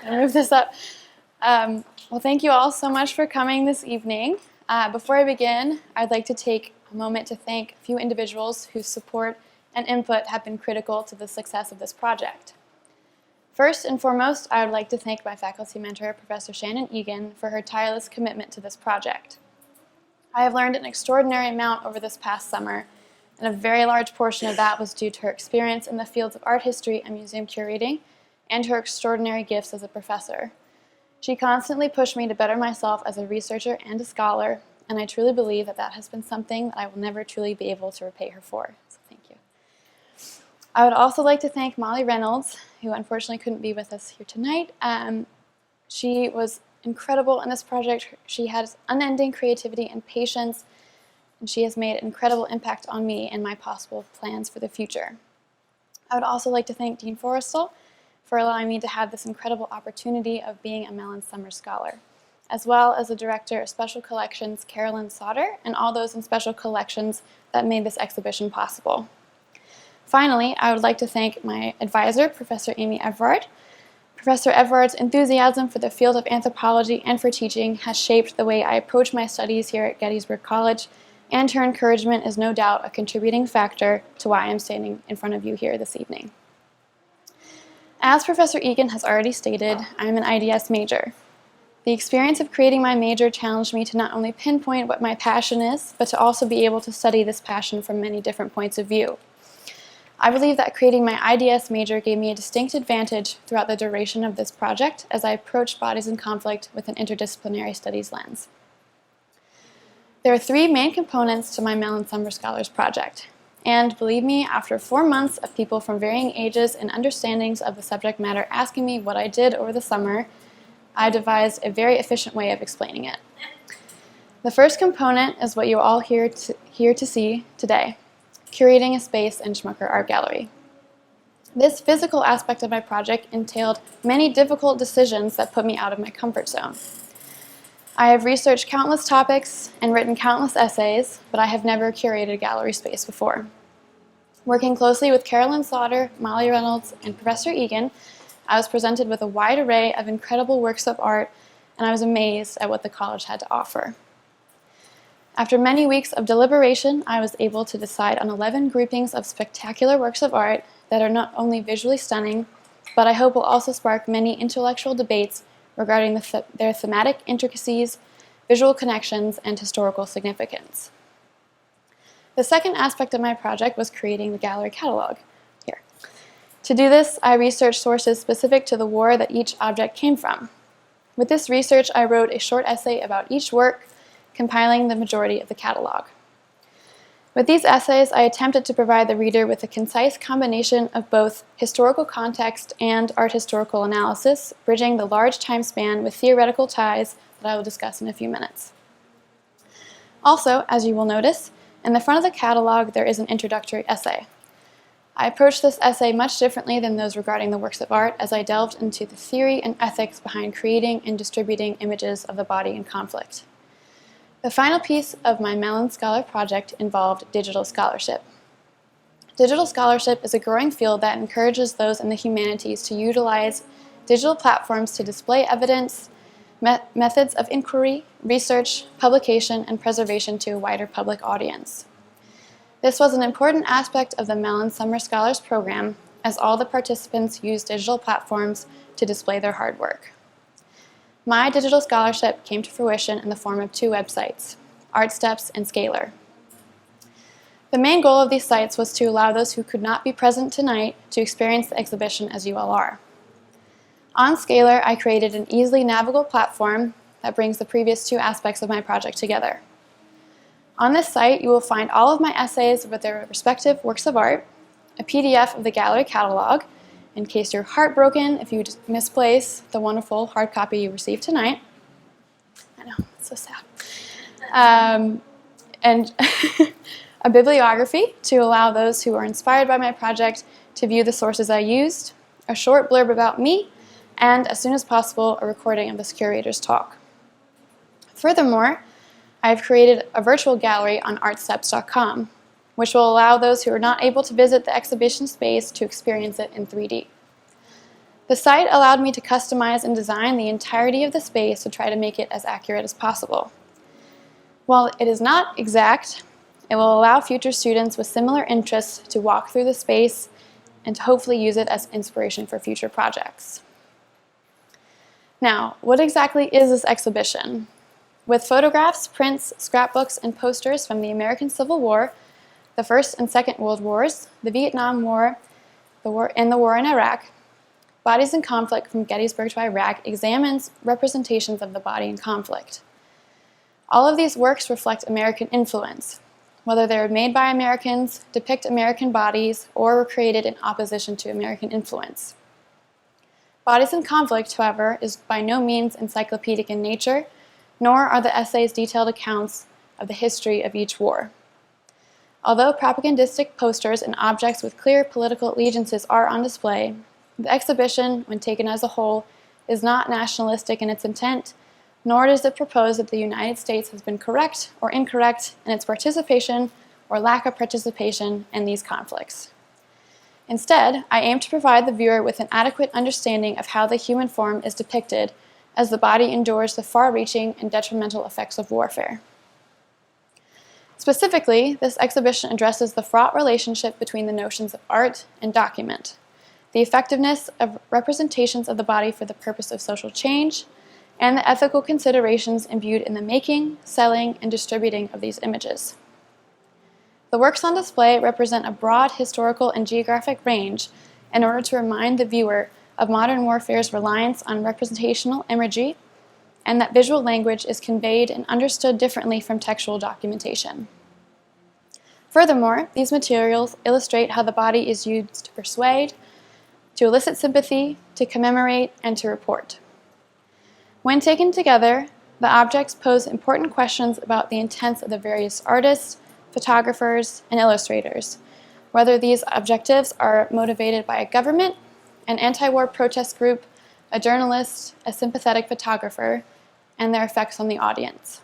I'll move this up. Well, thank you all so much for coming this evening. Before I begin, I'd like to take a moment to thank a few individuals whose support and input have been critical to the success of this project. First and foremost, I would like to thank my faculty mentor, Professor Shannon Egan, for her tireless commitment to this project. I have learned an extraordinary amount over this past summer, and a very large portion of that was due to her experience in the fields of art history and museum curating, and her extraordinary gifts as a professor. She constantly pushed me to better myself as a researcher and a scholar, and I truly believe that that has been something that I will never truly be able to repay her for. So thank you. I would also like to thank Molly Reynolds, who unfortunately couldn't be with us here tonight. She was incredible in this project. She has unending creativity and patience, and she has made an incredible impact on me and my possible plans for the future. I would also like to thank Dean Forrestal for allowing me to have this incredible opportunity of being a Mellon Summer Scholar, as well as the Director of Special Collections, Carolyn Sauter, and all those in Special Collections that made this exhibition possible. Finally, I would like to thank my advisor, Professor Amy Everard. Professor Everard's enthusiasm for the field of anthropology and for teaching has shaped the way I approach my studies here at Gettysburg College, and her encouragement is no doubt a contributing factor to why I'm standing in front of you here this evening. As Professor Egan has already stated, I am an IDS major. The experience of creating my major challenged me to not only pinpoint what my passion is, but to also be able to study this passion from many different points of view. I believe that creating my IDS major gave me a distinct advantage throughout the duration of this project as I approached bodies in conflict with an interdisciplinary studies lens. There are three main components to my Mellon Summer Scholars project. And believe me, after 4 months of people from varying ages and understandings of the subject matter asking me what I did over the summer, I devised a very efficient way of explaining it. The first component is what you're all here to see today, curating a space in Schmucker Art Gallery. This physical aspect of my project entailed many difficult decisions that put me out of my comfort zone. I have researched countless topics and written countless essays, but I have never curated a gallery space before. Working closely with Carolyn Sauter, Molly Reynolds, and Professor Egan, I was presented with a wide array of incredible works of art, and I was amazed at what the college had to offer. After many weeks of deliberation, I was able to decide on 11 groupings of spectacular works of art that are not only visually stunning, but I hope will also spark many intellectual debates regarding their thematic intricacies, visual connections, and historical significance. The second aspect of my project was creating the gallery catalog. Here. To do this, I researched sources specific to the war that each object came from. With this research, I wrote a short essay about each work, compiling the majority of the catalog. With these essays, I attempted to provide the reader with a concise combination of both historical context and art historical analysis, bridging the large time span with theoretical ties that I will discuss in a few minutes. Also, as you will notice, in the front of the catalog there is an introductory essay. I approached this essay much differently than those regarding the works of art, as I delved into the theory and ethics behind creating and distributing images of the body in conflict. The final piece of my Mellon Scholar project involved digital scholarship. Digital scholarship is a growing field that encourages those in the humanities to utilize digital platforms to display evidence, methods of inquiry, research, publication, and preservation to a wider public audience. This was an important aspect of the Mellon Summer Scholars program, as all the participants used digital platforms to display their hard work. My digital scholarship came to fruition in the form of 2 websites, ArtSteps and Scalar. The main goal of these sites was to allow those who could not be present tonight to experience the exhibition as you all are. On Scalar, I created an easily navigable platform that brings the previous 2 aspects of my project together. On this site, you will find all of my essays with their respective works of art, a PDF of the gallery catalog, in case you're heartbroken if you misplace the wonderful hard copy you received tonight. I know, it's so sad. And a bibliography to allow those who are inspired by my project to view the sources I used, a short blurb about me, and as soon as possible, a recording of this curator's talk. Furthermore, I've created a virtual gallery on artsteps.com, which will allow those who are not able to visit the exhibition space to experience it in 3D. The site allowed me to customize and design the entirety of the space to try to make it as accurate as possible. While it is not exact, it will allow future students with similar interests to walk through the space and to hopefully use it as inspiration for future projects. Now, what exactly is this exhibition? With photographs, prints, scrapbooks, and posters from the American Civil War, the First and Second World Wars, the Vietnam War, and the war in Iraq, Bodies in Conflict from Gettysburg to Iraq examines representations of the body in conflict. All of these works reflect American influence, whether they were made by Americans, depict American bodies, or were created in opposition to American influence. Bodies in Conflict, however, is by no means encyclopedic in nature, nor are the essays detailed accounts of the history of each war. Although propagandistic posters and objects with clear political allegiances are on display, the exhibition, when taken as a whole, is not nationalistic in its intent, nor does it propose that the United States has been correct or incorrect in its participation or lack of participation in these conflicts. Instead, I aim to provide the viewer with an adequate understanding of how the human form is depicted as the body endures the far-reaching and detrimental effects of warfare. Specifically, this exhibition addresses the fraught relationship between the notions of art and document, the effectiveness of representations of the body for the purpose of social change, and the ethical considerations imbued in the making, selling, and distributing of these images. The works on display represent a broad historical and geographic range in order to remind the viewer of modern warfare's reliance on representational imagery and that visual language is conveyed and understood differently from textual documentation. Furthermore, these materials illustrate how the body is used to persuade, to elicit sympathy, to commemorate, and to report. When taken together, the objects pose important questions about the intents of the various artists, photographers, and illustrators, whether these objectives are motivated by a government, an anti-war protest group, a journalist, a sympathetic photographer, and their effects on the audience.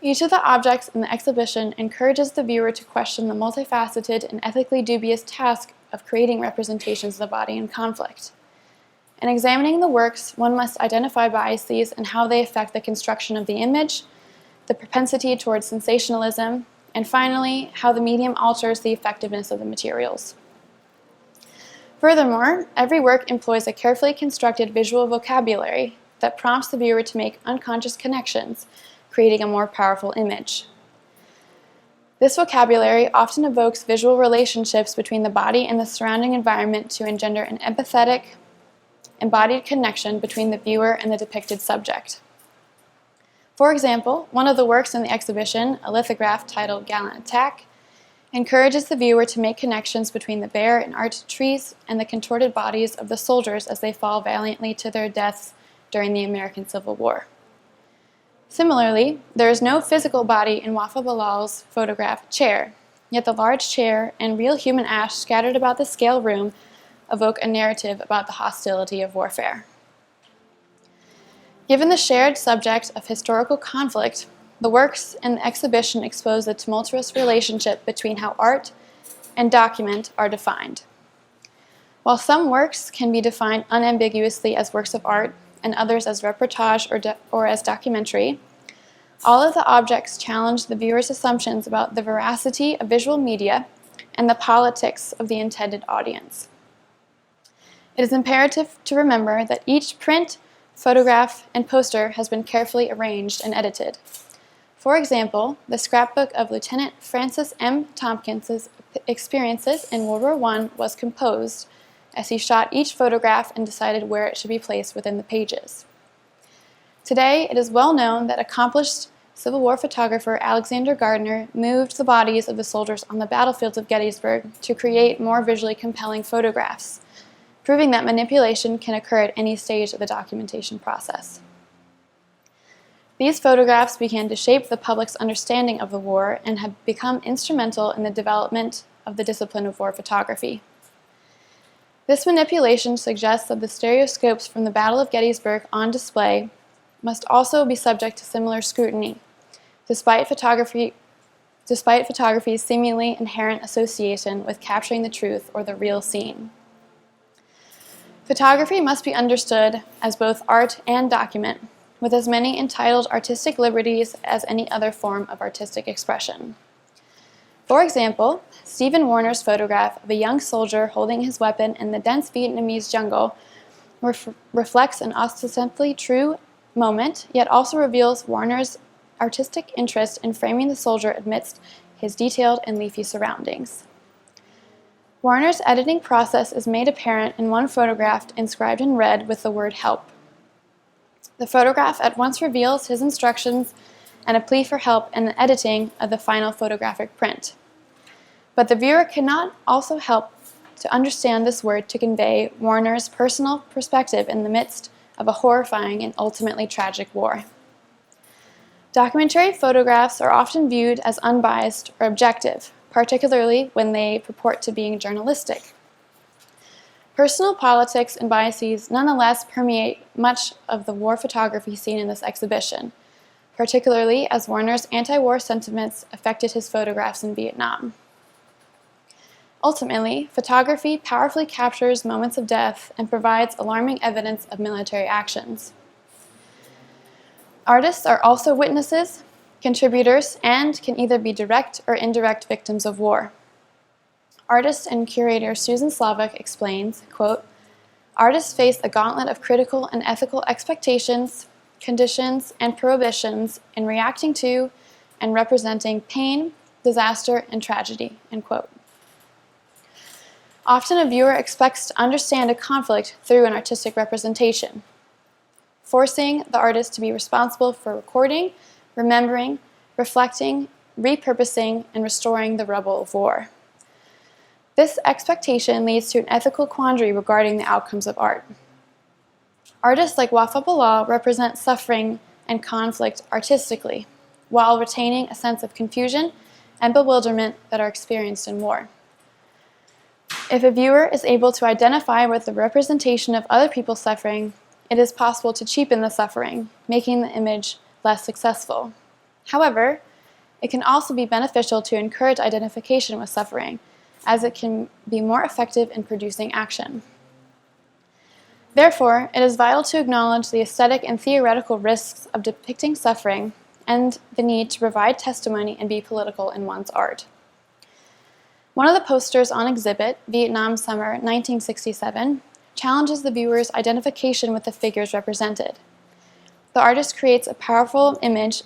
Each of the objects in the exhibition encourages the viewer to question the multifaceted and ethically dubious task of creating representations of the body in conflict. In examining the works, one must identify biases and how they affect the construction of the image, the propensity towards sensationalism, and finally, how the medium alters the effectiveness of the materials. Furthermore, every work employs a carefully constructed visual vocabulary that prompts the viewer to make unconscious connections, creating a more powerful image. This vocabulary often evokes visual relationships between the body and the surrounding environment to engender an empathetic, embodied connection between the viewer and the depicted subject. For example, one of the works in the exhibition, a lithograph titled Gallant Attack, encourages the viewer to make connections between the bare and arched trees and the contorted bodies of the soldiers as they fall valiantly to their deaths during the American Civil War. Similarly, there is no physical body in Wafa Bilal's photograph Chair, yet the large chair and real human ash scattered about the scale room evoke a narrative about the hostility of warfare. Given the shared subject of historical conflict, the works in the exhibition expose the tumultuous relationship between how art and document are defined. While some works can be defined unambiguously as works of art and others as reportage or as documentary, all of the objects challenge the viewer's assumptions about the veracity of visual media and the politics of the intended audience. It is imperative to remember that each print, photograph, and poster has been carefully arranged and edited. For example, the scrapbook of Lieutenant Francis M. Tompkins' experiences in World War I was composed as he shot each photograph and decided where it should be placed within the pages. Today, it is well known that accomplished Civil War photographer Alexander Gardner moved the bodies of the soldiers on the battlefields of Gettysburg to create more visually compelling photographs, proving that manipulation can occur at any stage of the documentation process. These photographs began to shape the public's understanding of the war and have become instrumental in the development of the discipline of war photography. This manipulation suggests that the stereoscopes from the Battle of Gettysburg on display must also be subject to similar scrutiny, despite photography's seemingly inherent association with capturing the truth or the real scene. Photography must be understood as both art and document, with as many entitled artistic liberties as any other form of artistic expression. For example, Stephen Warner's photograph of a young soldier holding his weapon in the dense Vietnamese jungle reflects an ostensibly true moment, yet also reveals Warner's artistic interest in framing the soldier amidst his detailed and leafy surroundings. Warner's editing process is made apparent in one photograph inscribed in red with the word "help." The photograph at once reveals his instructions and a plea for help in the editing of the final photographic print. But the viewer cannot also help to understand this word to convey Warner's personal perspective in the midst of a horrifying and ultimately tragic war. Documentary photographs are often viewed as unbiased or objective, particularly when they purport to be journalistic. Personal politics and biases nonetheless permeate much of the war photography seen in this exhibition, particularly as Warner's anti-war sentiments affected his photographs in Vietnam. Ultimately, photography powerfully captures moments of death and provides alarming evidence of military actions. Artists are also witnesses, contributors, and can either be direct or indirect victims of war. Artist and curator Susan Slavik explains, quote, "Artists face a gauntlet of critical and ethical expectations, conditions, and prohibitions in reacting to and representing pain, disaster, and tragedy," end quote. Often a viewer expects to understand a conflict through an artistic representation, forcing the artist to be responsible for recording, remembering, reflecting, repurposing, and restoring the rubble of war. This expectation leads to an ethical quandary regarding the outcomes of art. Artists like Wafa Bilal represent suffering and conflict artistically, while retaining a sense of confusion and bewilderment that are experienced in war. If a viewer is able to identify with the representation of other people's suffering, it is possible to cheapen the suffering, making the image less successful. However, it can also be beneficial to encourage identification with suffering, as it can be more effective in producing action. Therefore, it is vital to acknowledge the aesthetic and theoretical risks of depicting suffering and the need to provide testimony and be political in one's art. One of the posters on exhibit, Vietnam Summer 1967, challenges the viewer's identification with the figures represented. The artist creates a powerful image,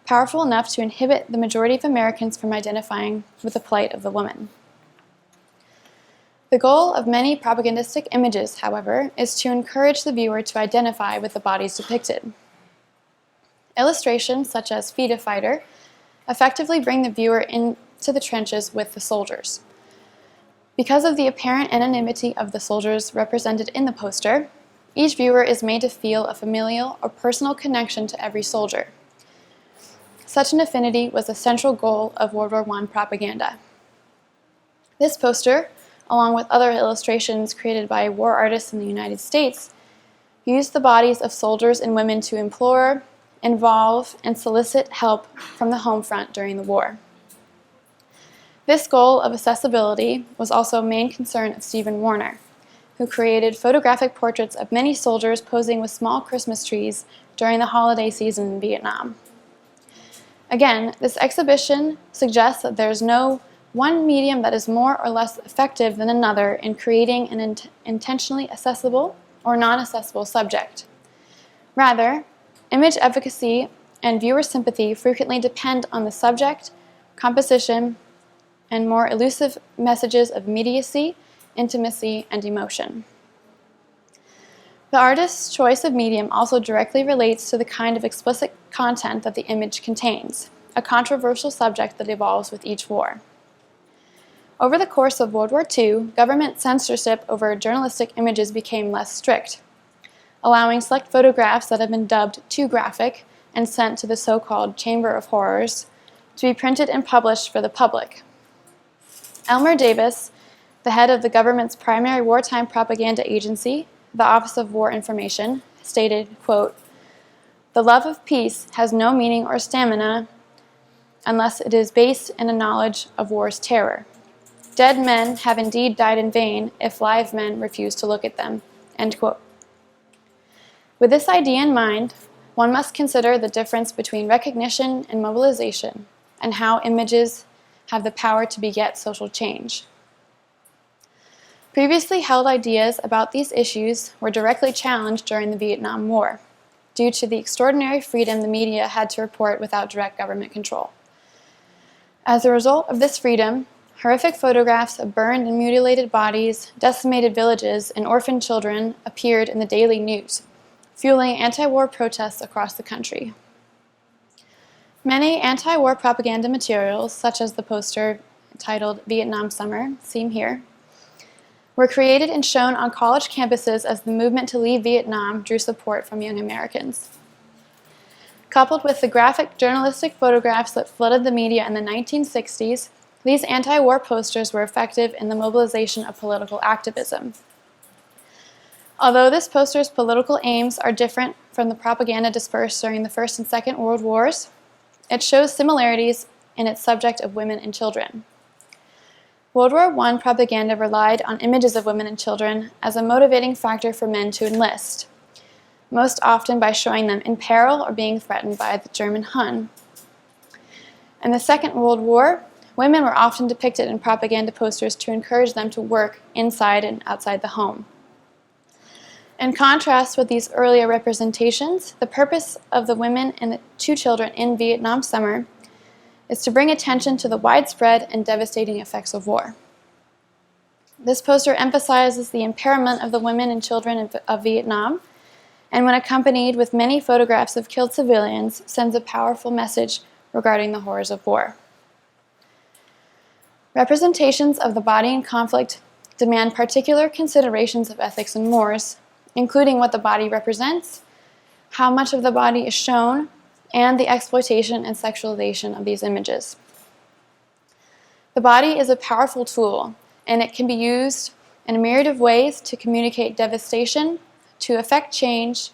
powerful enough to inhibit the majority of Americans from identifying with the plight of the woman. The goal of many propagandistic images, however, is to encourage the viewer to identify with the bodies depicted. Illustrations such as "Feed a Fighter" effectively bring the viewer into the trenches with the soldiers. Because of the apparent anonymity of the soldiers represented in the poster, each viewer is made to feel a familial or personal connection to every soldier. Such an affinity was the central goal of World War I propaganda. This poster, along with other illustrations created by war artists in the United States, used the bodies of soldiers and women to implore, involve, and solicit help from the home front during the war. This goal of accessibility was also a main concern of Stephen Warner, who created photographic portraits of many soldiers posing with small Christmas trees during the holiday season in Vietnam. Again, this exhibition suggests that there is no one medium that is more or less effective than another in creating an intentionally accessible or non-accessible subject. Rather, image efficacy and viewer sympathy frequently depend on the subject, composition, and more elusive messages of immediacy, intimacy, and emotion. The artist's choice of medium also directly relates to the kind of explicit content that the image contains, a controversial subject that evolves with each war. Over the course of World War II, government censorship over journalistic images became less strict, allowing select photographs that have been dubbed too graphic and sent to the so-called Chamber of Horrors to be printed and published for the public. Elmer Davis, the head of the government's primary wartime propaganda agency, the Office of War Information, stated, quote, "The love of peace has no meaning or stamina unless it is based in a knowledge of war's terror. Dead men have indeed died in vain if live men refuse to look at them," End quote. With this idea in mind, one must consider the difference between recognition and mobilization, and how images have the power to beget social change. Previously held ideas about these issues were directly challenged during the Vietnam War, due to the extraordinary freedom the media had to report without direct government control. As a result of this freedom, horrific photographs of burned and mutilated bodies, decimated villages, and orphaned children appeared in the daily news, fueling anti-war protests across the country. Many anti-war propaganda materials, such as the poster titled Vietnam Summer, seen here, were created and shown on college campuses as the movement to leave Vietnam drew support from young Americans. Coupled with the graphic journalistic photographs that flooded the media in the 1960s, these anti-war posters were effective in the mobilization of political activism. Although this poster's political aims are different from the propaganda dispersed during the First and Second World Wars, it shows similarities in its subject of women and children. World War I propaganda relied on images of women and children as a motivating factor for men to enlist, most often by showing them in peril or being threatened by the German Hun. In the Second World War, women were often depicted in propaganda posters to encourage them to work inside and outside the home. In contrast with these earlier representations, the purpose of the women and the two children in Vietnam Summer is to bring attention to the widespread and devastating effects of war. This poster emphasizes the impairment of the women and children of Vietnam, and when accompanied with many photographs of killed civilians, sends a powerful message regarding the horrors of war. Representations of the body in conflict demand particular considerations of ethics and mores, including what the body represents, how much of the body is shown, and the exploitation and sexualization of these images. The body is a powerful tool, and it can be used in a myriad of ways to communicate devastation, to effect change,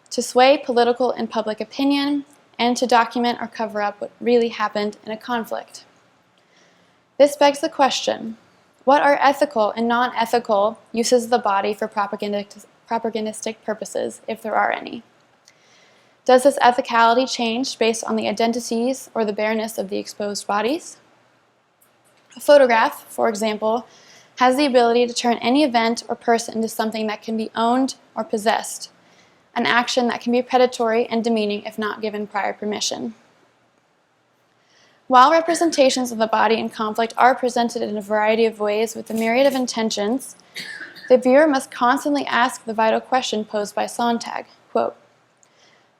to sway political and public opinion, and to document or cover up what really happened in a conflict. This begs the question, what are ethical and non-ethical uses of the body for propagandistic purposes, if there are any? Does this ethicality change based on the identities or the bareness of the exposed bodies? A photograph, for example, has the ability to turn any event or person into something that can be owned or possessed, an action that can be predatory and demeaning if not given prior permission. While representations of the body in conflict are presented in a variety of ways with a myriad of intentions, the viewer must constantly ask the vital question posed by Sontag, quote,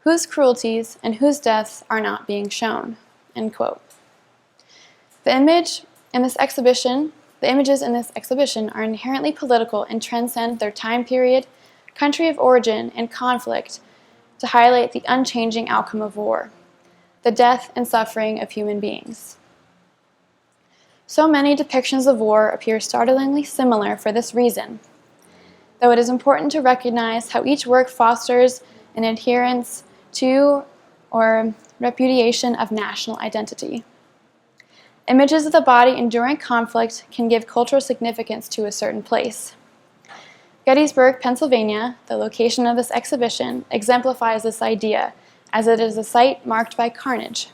"Whose cruelties and whose deaths are not being shown?" End quote. The images in this exhibition are inherently political and transcend their time period, country of origin, and conflict to highlight the unchanging outcome of war, the death and suffering of human beings. So many depictions of war appear startlingly similar for this reason, though it is important to recognize how each work fosters an adherence to or repudiation of national identity. Images of the body enduring conflict can give cultural significance to a certain place. Gettysburg, Pennsylvania, the location of this exhibition, exemplifies this idea, as it is a site marked by carnage.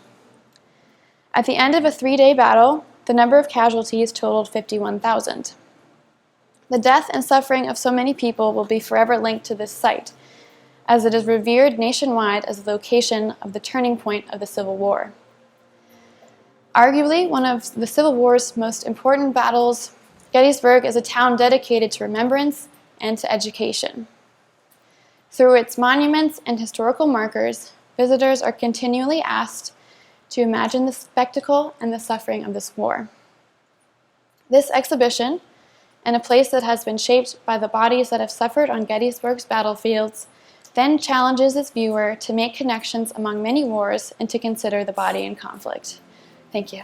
At the end of a 3-day battle, the number of casualties totaled 51,000. The death and suffering of so many people will be forever linked to this site, as it is revered nationwide as the location of the turning point of the Civil War. Arguably one of the Civil War's most important battles, Gettysburg is a town dedicated to remembrance and to education. Through its monuments and historical markers, visitors are continually asked to imagine the spectacle and the suffering of this war. This exhibition, in a place that has been shaped by the bodies that have suffered on Gettysburg's battlefields, then challenges its viewer to make connections among many wars and to consider the body in conflict. Thank you.